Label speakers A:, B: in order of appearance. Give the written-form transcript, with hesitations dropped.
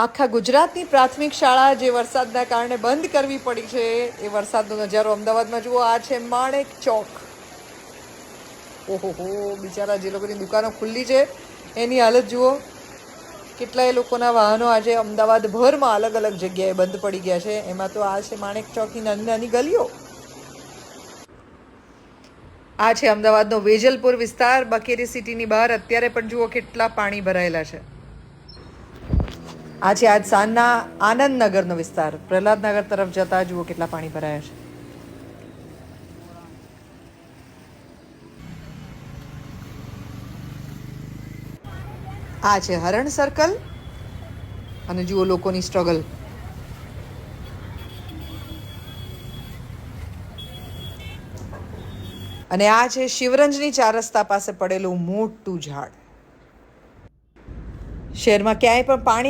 A: આખા ગુજરાતની પ્રાથમિક શાળા જે વરસાદના કારણે બંધ કરવી પડી છે એ વરસાદનો નજારો અમદાવાદમાં જુઓ. આ છે માણેક ચોક. ઓહો, બિચારા જે લોકોની દુકાનો ખુલ્લી છે એની હાલત જુઓ. કેટલાય લોકોના વાહનો આજે અમદાવાદભરમાં અલગ અલગ જગ્યાએ બંધ પડી ગયા છે. એમાં તો આ છે માણેક ચોકની નાની નાની ગલીઓ. આ છે અમદાવાદનો વેજલપુર વિસ્તાર. બકેરી સિટીની બહાર અત્યારે પણ જુઓ કેટલા પાણી ભરાયેલા છે. આ છે આજ સાંજના આનંદનગરનો વિસ્તાર. પ્રહલાદનગર તરફ જતા જુઓ કેટલા પાણી ભરાયા છે. આ છે હરણ સર્કલ અને જુઓ લોકોની સ્ટ્રગલ. અને આ છે શિવરંજની 4 રસ્તા પાસે પડેલું મોટું ઝાડ. શહેરમાં ક્યાંય પણ પાણી